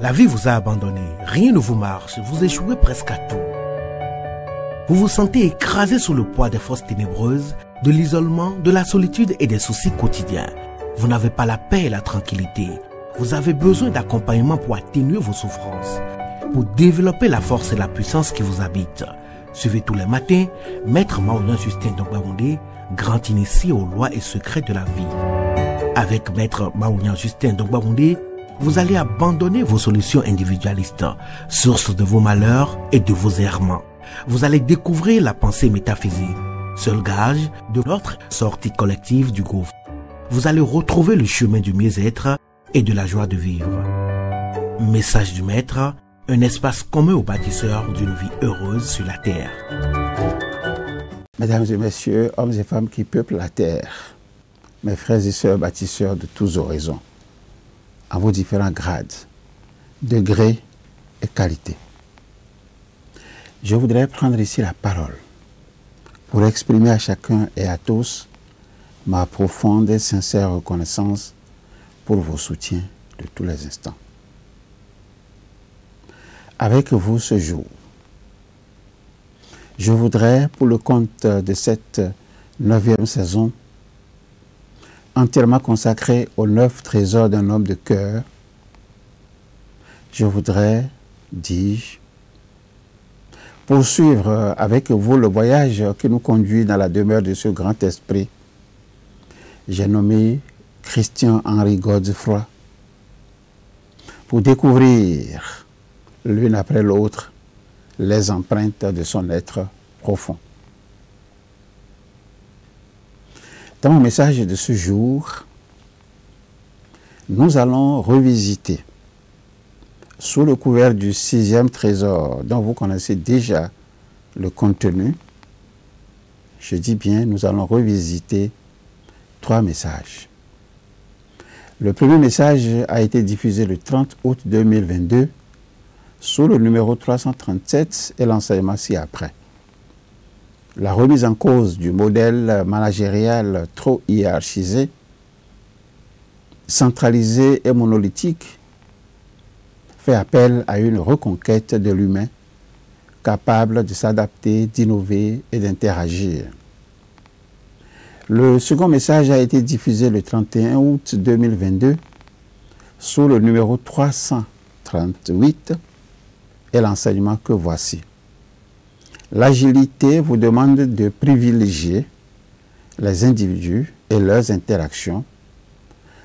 La vie vous a abandonné, rien ne vous marche, vous échouez presque à tout. Vous vous sentez écrasé sous le poids des forces ténébreuses, de l'isolement, de la solitude et des soucis quotidiens. Vous n'avez pas la paix et la tranquillité. Vous avez besoin d'accompagnement pour atténuer vos souffrances, pour développer la force et la puissance qui vous habitent. Suivez tous les matins Maître Maoulian Justin Dongbaoundé, grand initié aux lois et secrets de la vie. Avec Maître Maoulian Justin Dongbaoundé, vous allez abandonner vos solutions individualistes, source de vos malheurs et de vos errements. Vous allez découvrir la pensée métaphysique, seul gage de notre sortie collective du gouffre. Vous allez retrouver le chemin du mieux-être et de la joie de vivre. Message du Maître, un espace commun aux bâtisseurs d'une vie heureuse sur la terre. Mesdames et messieurs, hommes et femmes qui peuplent la terre, mes frères et sœurs bâtisseurs de tous horizons, à vos différents grades, degrés et qualités. Je voudrais prendre ici la parole pour exprimer à chacun et à tous ma profonde et sincère reconnaissance pour vos soutiens de tous les instants. Avec vous ce jour, je voudrais, pour le compte de cette 9e saison, entièrement consacrée aux 9 trésors d'un homme de cœur, je voudrais, dis-je, poursuivre avec vous le voyage qui nous conduit dans la demeure de ce grand esprit. J'ai nommé Christian-Henri Godefroy pour découvrir l'une après l'autre les empreintes de son être profond. Dans mon message de ce jour, nous allons revisiter, sous le couvert du 6e trésor, dont vous connaissez déjà le contenu, je dis bien, nous allons revisiter 3 messages. Le premier message a été diffusé le 30 août 2022 sous le numéro 337 et l'enseignement ci-après. La remise en cause du modèle managérial trop hiérarchisé, centralisé et monolithique fait appel à une reconquête de l'humain capable de s'adapter, d'innover et d'interagir. Le second message a été diffusé le 31 août 2022 sous le numéro 338 et l'enseignement que voici. L'agilité vous demande de privilégier les individus et leurs interactions,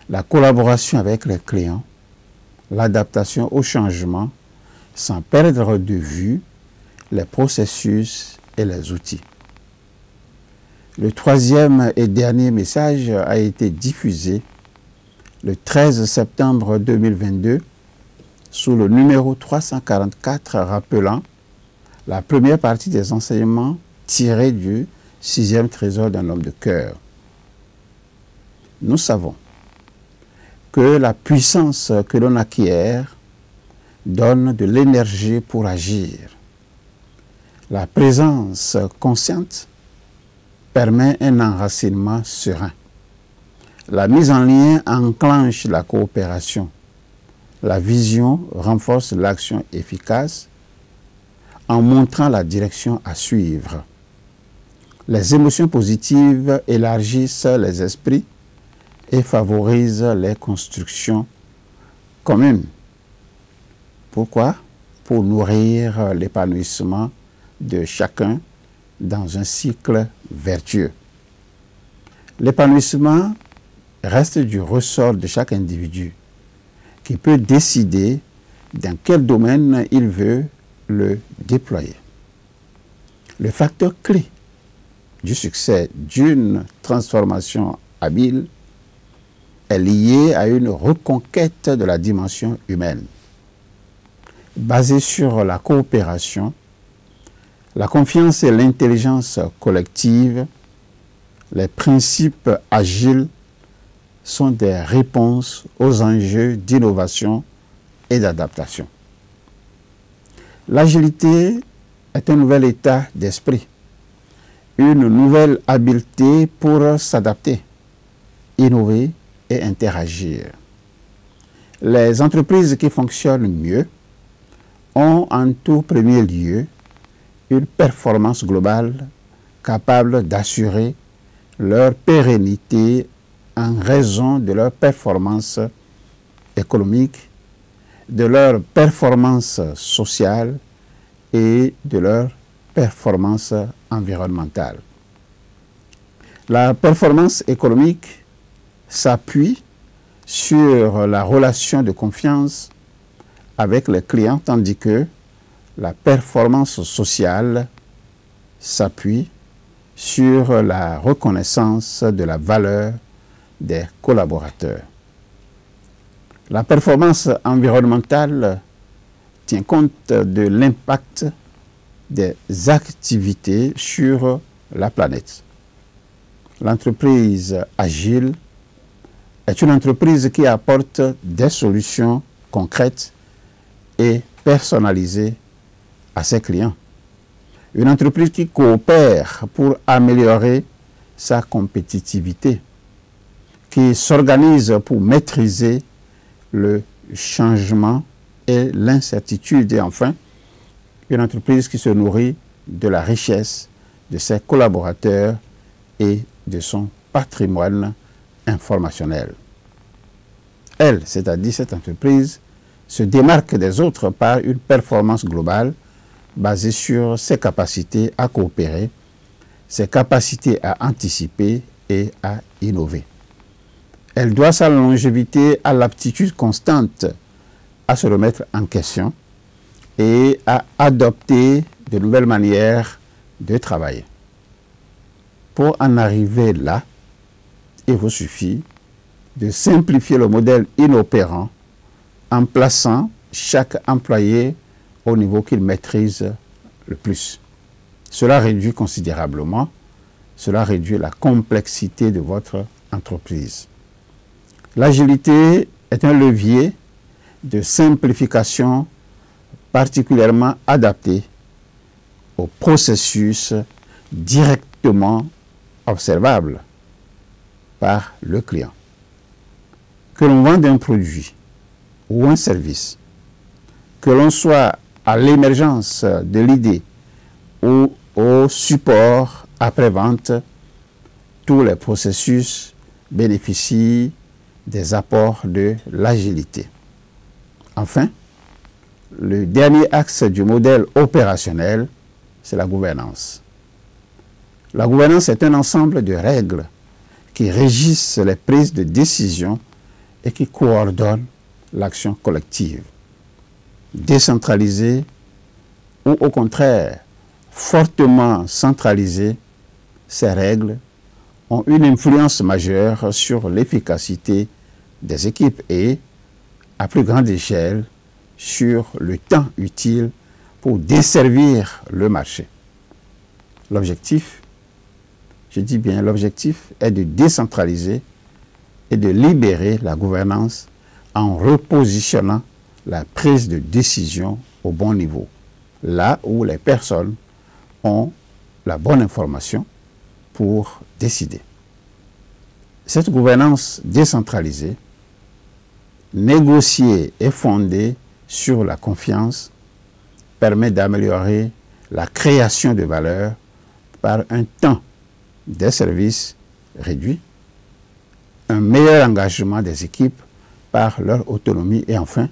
la collaboration avec les clients, l'adaptation au changement, sans perdre de vue les processus et les outils. Le 3e et dernier message a été diffusé le 13 septembre 2022 sous le numéro 344 rappelant la première partie des enseignements tirés du 6e trésor d'un homme de cœur. Nous savons que la puissance que l'on acquiert donne de l'énergie pour agir. La présence consciente permet un enracinement serein. La mise en lien enclenche la coopération. La vision renforce l'action efficace en montrant la direction à suivre. Les émotions positives élargissent les esprits et favorisent les constructions communes. Pourquoi? Pour nourrir l'épanouissement de chacun dans un cycle vertueux. L'épanouissement reste du ressort de chaque individu qui peut décider dans quel domaine il veut le déployer. Le facteur clé du succès d'une transformation habile est lié à une reconquête de la dimension humaine. Basée sur la coopération, la confiance et l'intelligence collective, les principes agiles sont des réponses aux enjeux d'innovation et d'adaptation. L'agilité est un nouvel état d'esprit, une nouvelle habileté pour s'adapter, innover et interagir. Les entreprises qui fonctionnent mieux ont en tout premier lieu une performance globale capable d'assurer leur pérennité en raison de leur performance économique, de leur performance sociale et de leur performance environnementale. La performance économique s'appuie sur la relation de confiance avec les clients, tandis que la performance sociale s'appuie sur la reconnaissance de la valeur des collaborateurs. La performance environnementale tient compte de l'impact des activités sur la planète. L'entreprise agile est une entreprise qui apporte des solutions concrètes et personnalisées à ses clients. Une entreprise qui coopère pour améliorer sa compétitivité, qui s'organise pour maîtriser le changement et l'incertitude, et enfin, une entreprise qui se nourrit de la richesse de ses collaborateurs et de son patrimoine informationnel. Elle, c'est-à-dire cette entreprise, se démarque des autres par une performance globale basée sur ses capacités à coopérer, ses capacités à anticiper et à innover. Elle doit sa longévité à l'aptitude constante à se remettre en question et à adopter de nouvelles manières de travailler. Pour en arriver là, il vous suffit de simplifier le modèle inopérant en plaçant chaque employé au niveau qu'il maîtrise le plus. Cela réduit considérablement, cela réduit la complexité de votre entreprise. L'agilité est un levier de simplification particulièrement adapté au processus directement observable par le client. Que l'on vende un produit ou un service, que l'on soit à l'émergence de l'idée ou au support après-vente, tous les processus bénéficient des apports de l'agilité. Enfin, le dernier axe du modèle opérationnel, c'est la gouvernance. La gouvernance est un ensemble de règles qui régissent les prises de décision et qui coordonnent l'action collective. Décentralisée ou au contraire fortement centralisée, ces règles ont une influence majeure sur l'efficacité des équipes et, à plus grande échelle, sur le temps utile pour desservir le marché. L'objectif, je dis bien l'objectif, est de décentraliser et de libérer la gouvernance en repositionnant la prise de décision au bon niveau, là où les personnes ont la bonne information pour décider. Cette gouvernance décentralisée, négociée et fondée sur la confiance, permet d'améliorer la création de valeur par un temps des services réduit, un meilleur engagement des équipes par leur autonomie et enfin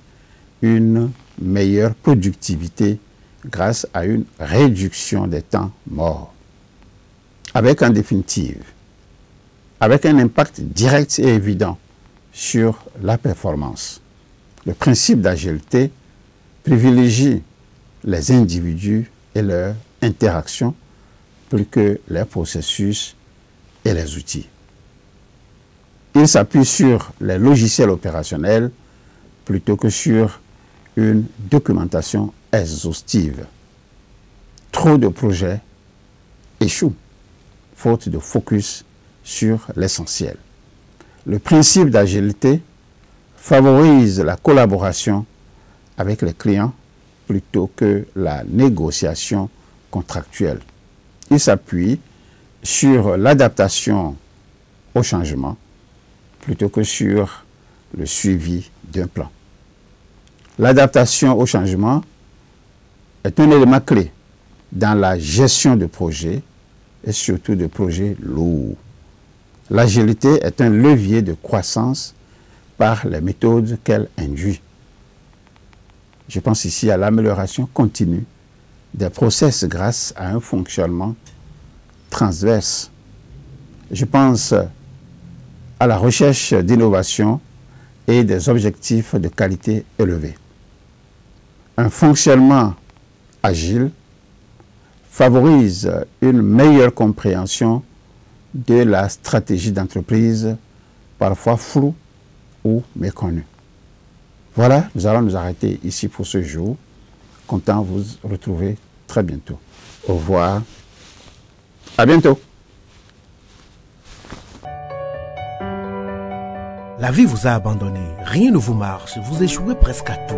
une meilleure productivité grâce à une réduction des temps morts. Avec en définitive, avec un impact direct et évident sur la performance. Le principe d'agilité privilégie les individus et leurs interactions plus que les processus et les outils. Il s'appuie sur les logiciels opérationnels plutôt que sur une documentation exhaustive. Trop de projets échouent, faute de focus sur l'essentiel. Le principe d'agilité favorise la collaboration avec les clients plutôt que la négociation contractuelle. Il s'appuie sur l'adaptation au changement plutôt que sur le suivi d'un plan. L'adaptation au changement est un élément clé dans la gestion de projets et surtout de projets lourds. L'agilité est un levier de croissance par les méthodes qu'elle induit. Je pense ici à l'amélioration continue des process grâce à un fonctionnement transverse. Je pense à la recherche d'innovation et des objectifs de qualité élevés. Un fonctionnement agile favorise une meilleure compréhension de la stratégie d'entreprise, parfois floue ou méconnue. Voilà, nous allons nous arrêter ici pour ce jour. Content de vous retrouver très bientôt. Au revoir. À bientôt. La vie vous a abandonné, rien ne vous marche, vous échouez presque à tout.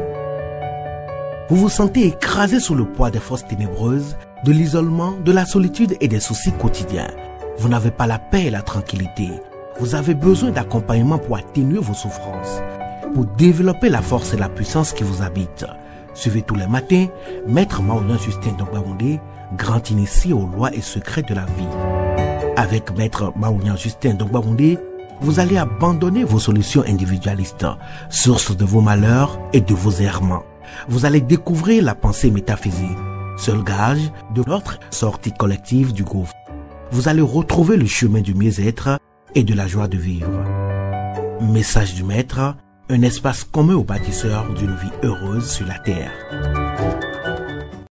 Vous vous sentez écrasé sous le poids des forces ténébreuses, de l'isolement, de la solitude et des soucis quotidiens. Vous n'avez pas la paix et la tranquillité. Vous avez besoin d'accompagnement pour atténuer vos souffrances, pour développer la force et la puissance qui vous habitent. Suivez tous les matins Maître Maouyan Justin Dongbaoundé, grand initié aux lois et secrets de la vie. Avec Maître Maouyan Justin Dongbaoundé, vous allez abandonner vos solutions individualistes, source de vos malheurs et de vos errements. Vous allez découvrir la pensée métaphysique, seul gage de notre sortie collective du gouffre. Vous allez retrouver le chemin du mieux-être et de la joie de vivre. Message du Maître, un espace commun aux bâtisseurs d'une vie heureuse sur la terre.